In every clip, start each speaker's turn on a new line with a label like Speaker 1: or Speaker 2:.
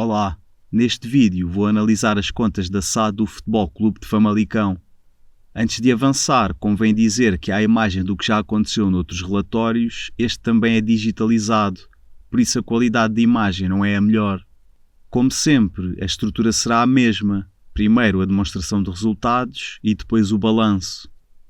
Speaker 1: Olá, neste vídeo vou analisar as contas da SAD do Futebol Clube de Famalicão. Antes de avançar, convém dizer que à imagem do que já aconteceu noutros relatórios, este também é digitalizado, por isso a qualidade de imagem não é a melhor. Como sempre, a estrutura será a mesma, primeiro a demonstração de resultados e depois o balanço.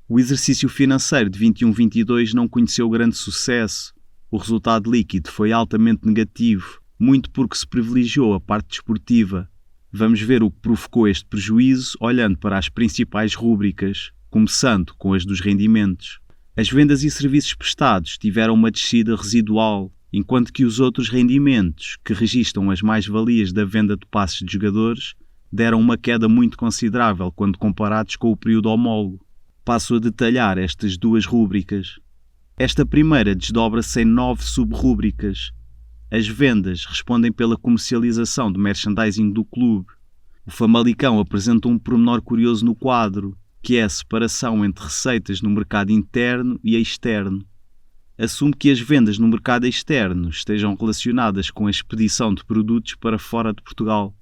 Speaker 1: O exercício financeiro de 21-22 não conheceu grande sucesso, o resultado líquido foi altamente negativo, muito porque se privilegiou a parte desportiva. Vamos ver o que provocou este prejuízo olhando para as principais rúbricas, começando com as dos rendimentos. As vendas e serviços prestados tiveram uma descida residual, enquanto que os outros rendimentos, que registram as mais-valias da venda de passes de jogadores, deram uma queda muito considerável quando comparados com o período homólogo. Passo a detalhar estas duas rúbricas. Esta primeira desdobra-se em 9 sub-rúbricas. As vendas respondem pela comercialização de merchandising do clube. O Famalicão apresenta um pormenor curioso no quadro, que é a separação entre receitas no mercado interno e externo. Assume que as vendas no mercado externo estejam relacionadas com a expedição de produtos para fora de Portugal.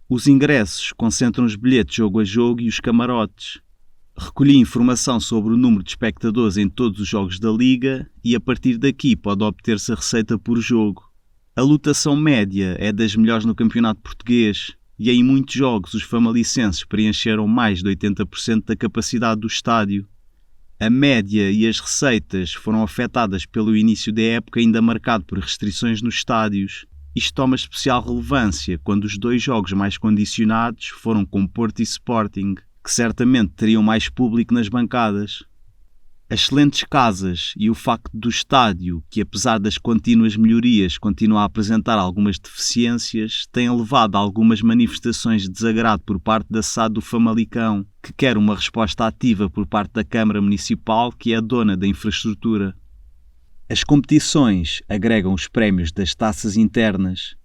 Speaker 1: Os ingressos concentram os bilhetes jogo a jogo e os camarotes. Recolhi informação sobre o número de espectadores em todos os jogos da Liga e a partir daqui pode obter-se a receita por jogo. A lotação média é das melhores no campeonato português e em muitos jogos os famalicenses preencheram mais de 80% da capacidade do estádio. A média e as receitas foram afetadas pelo início da época ainda marcado por restrições nos estádios. Isto toma especial relevância quando os dois jogos mais condicionados foram com Porto e Sporting, que certamente teriam mais público nas bancadas. As excelentes casas e o facto do estádio, que apesar das contínuas melhorias continua a apresentar algumas deficiências, têm levado a algumas manifestações de desagrado por parte da SAD do Famalicão, que quer uma resposta ativa por parte da Câmara Municipal, que é a dona da infraestrutura. As competições agregam os prémios das taças internas.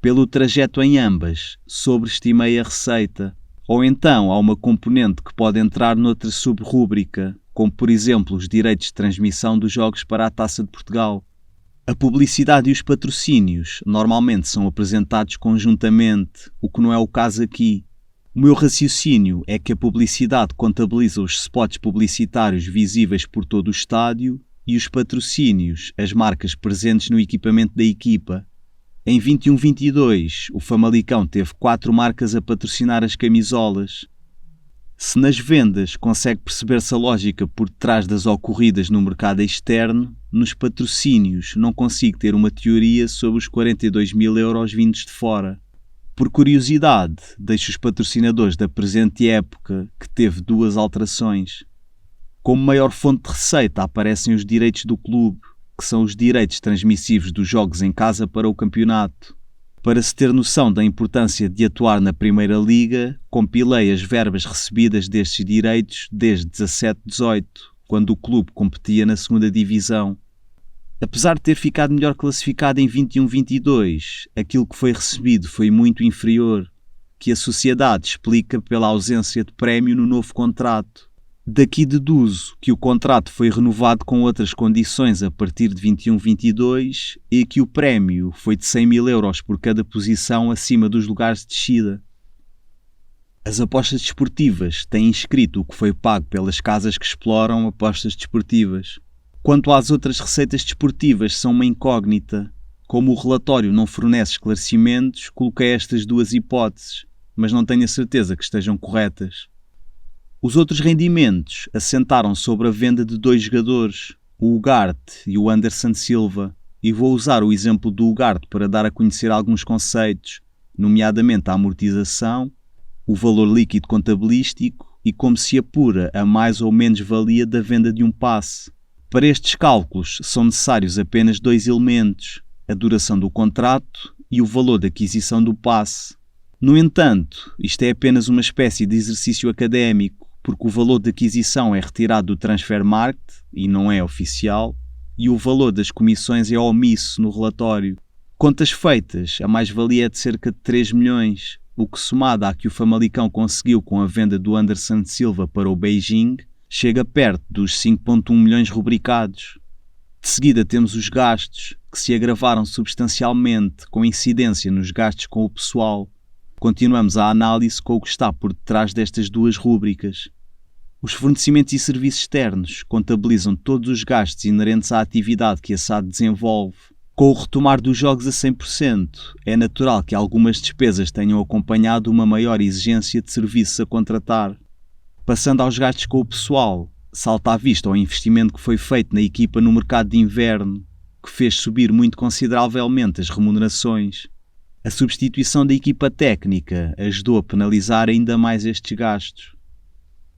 Speaker 1: Pelo trajeto em ambas, sobreestimei a receita. Ou então há uma componente que pode entrar noutra sub-rúbrica, como por exemplo os direitos de transmissão dos jogos para a Taça de Portugal. A publicidade e os patrocínios normalmente são apresentados conjuntamente, o que não é o caso aqui. O meu raciocínio é que a publicidade contabiliza os spots publicitários visíveis por todo o estádio e os patrocínios, as marcas presentes no equipamento da equipa. Em 21-22, o Famalicão teve 4 marcas a patrocinar as camisolas. Se nas vendas consegue perceber-se a lógica por detrás das ocorridas no mercado externo, nos patrocínios não consigo ter uma teoria sobre os 42 mil euros vindos de fora. Por curiosidade, deixo os patrocinadores da presente época, que teve 2 alterações. Como maior fonte de receita aparecem os direitos do clube, que são os direitos transmissivos dos jogos em casa para o campeonato. Para se ter noção da importância de atuar na Primeira Liga, compilei as verbas recebidas destes direitos desde 17-18, quando o clube competia na 2ª Divisão. Apesar de ter ficado melhor classificado em 21-22, aquilo que foi recebido foi muito inferior, que a sociedade explica pela ausência de prémio no novo contrato. Daqui deduzo que o contrato foi renovado com outras condições a partir de 21-22 e que o prémio foi de 100 mil euros por cada posição acima dos lugares de descida. As apostas desportivas têm inscrito o que foi pago pelas casas que exploram apostas desportivas. Quanto às outras receitas desportivas, são uma incógnita. Como o relatório não fornece esclarecimentos, coloquei estas 2 hipóteses, mas não tenho a certeza que estejam corretas. Os outros rendimentos assentaram sobre a venda de 2 jogadores, o Ugarte e o Anderson Silva, e vou usar o exemplo do Ugarte para dar a conhecer alguns conceitos, nomeadamente a amortização, o valor líquido contabilístico e como se apura a mais ou menos valia da venda de um passe. Para estes cálculos são necessários apenas 2 elementos, a duração do contrato e o valor de aquisição do passe. No entanto, isto é apenas uma espécie de exercício académico, porque o valor de aquisição é retirado do Transfermarkt e não é oficial, e o valor das comissões é omisso no relatório. Contas feitas, a mais-valia é de cerca de 3 milhões, o que somado à que o Famalicão conseguiu com a venda do Anderson Silva para o Beijing, chega perto dos 5,1 milhões rubricados. De seguida temos os gastos, que se agravaram substancialmente com incidência nos gastos com o pessoal. Continuamos a análise com o que está por detrás destas duas rúbricas. Os fornecimentos e serviços externos contabilizam todos os gastos inerentes à atividade que a SAD desenvolve. Com o retomar dos jogos a 100%, é natural que algumas despesas tenham acompanhado uma maior exigência de serviços a contratar. Passando aos gastos com o pessoal, salta à vista o investimento que foi feito na equipa no mercado de inverno, que fez subir muito consideravelmente as remunerações. A substituição da equipa técnica ajudou a penalizar ainda mais estes gastos.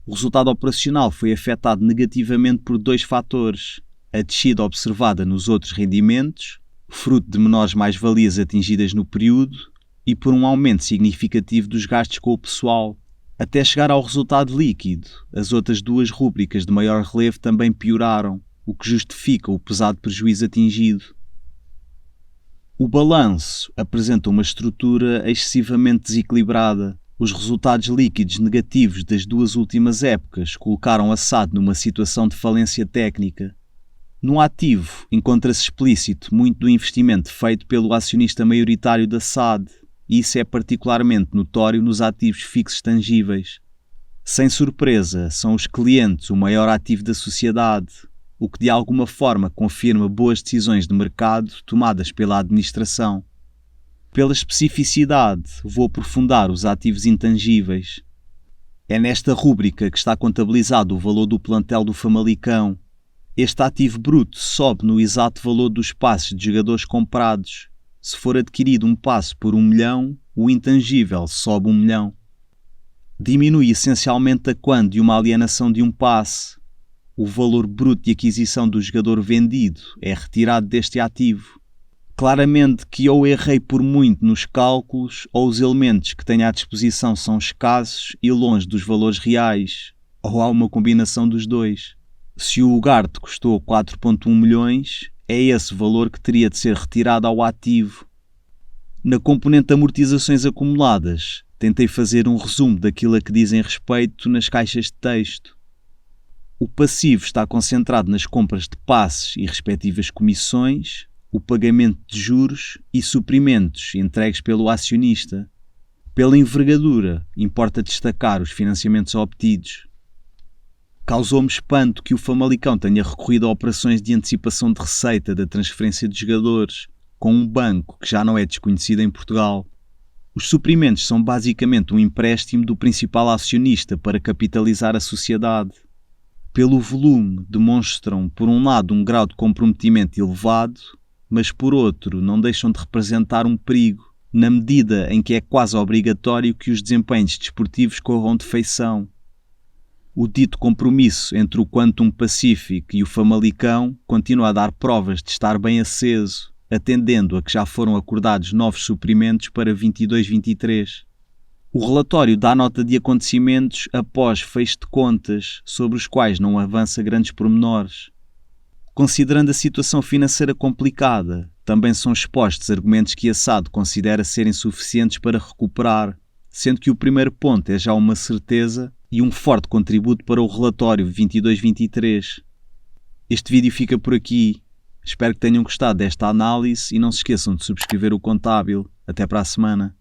Speaker 1: O resultado operacional foi afetado negativamente por dois fatores: a descida observada nos outros rendimentos, fruto de menores mais-valias atingidas no período, e por um aumento significativo dos gastos com o pessoal. Até chegar ao resultado líquido, as outras duas rúbricas de maior relevo também pioraram, o que justifica o pesado prejuízo atingido. O balanço apresenta uma estrutura excessivamente desequilibrada. Os resultados líquidos negativos das duas últimas épocas colocaram a SAD numa situação de falência técnica. No ativo, encontra-se explícito muito do investimento feito pelo acionista maioritário da SAD, e isso é particularmente notório nos ativos fixos tangíveis. Sem surpresa, são os clientes o maior ativo da sociedade, o que de alguma forma confirma boas decisões de mercado tomadas pela administração. Pela especificidade, vou aprofundar os ativos intangíveis. É nesta rúbrica que está contabilizado o valor do plantel do Famalicão. Este ativo bruto sobe no exato valor dos passes de jogadores comprados. Se for adquirido um passe por 1 milhão, o intangível sobe 1 milhão. Diminui essencialmente a quando de uma alienação de um passe. O valor bruto de aquisição do jogador vendido é retirado deste ativo. Claramente que ou errei por muito nos cálculos, ou os elementos que tenho à disposição são escassos e longe dos valores reais, ou há uma combinação dos dois. Se o Ugarte custou 4,1 milhões, é esse valor que teria de ser retirado ao ativo. Na componente de amortizações acumuladas, tentei fazer um resumo daquilo a que dizem respeito nas caixas de texto. O passivo está concentrado nas compras de passes e respectivas comissões, o pagamento de juros e suprimentos entregues pelo acionista. Pela envergadura, importa destacar os financiamentos obtidos. Causou-me espanto que o Famalicão tenha recorrido a operações de antecipação de receita da transferência de jogadores, com um banco que já não é desconhecido em Portugal. Os suprimentos são basicamente um empréstimo do principal acionista para capitalizar a sociedade. Pelo volume, demonstram, por um lado, um grau de comprometimento elevado, mas por outro não deixam de representar um perigo, na medida em que é quase obrigatório que os desempenhos desportivos corram de feição. O dito compromisso entre o Quantum Pacific e o Famalicão continua a dar provas de estar bem aceso, atendendo a que já foram acordados novos suprimentos para 22-23. O relatório dá nota de acontecimentos após fecho de contas, sobre os quais não avança grandes pormenores. Considerando a situação financeira complicada, também são expostos argumentos que a SAD considera serem suficientes para recuperar, sendo que o primeiro ponto é já uma certeza e um forte contributo para o relatório 22-23. Este vídeo fica por aqui. Espero que tenham gostado desta análise e não se esqueçam de subscrever o Contábil. Até para a semana.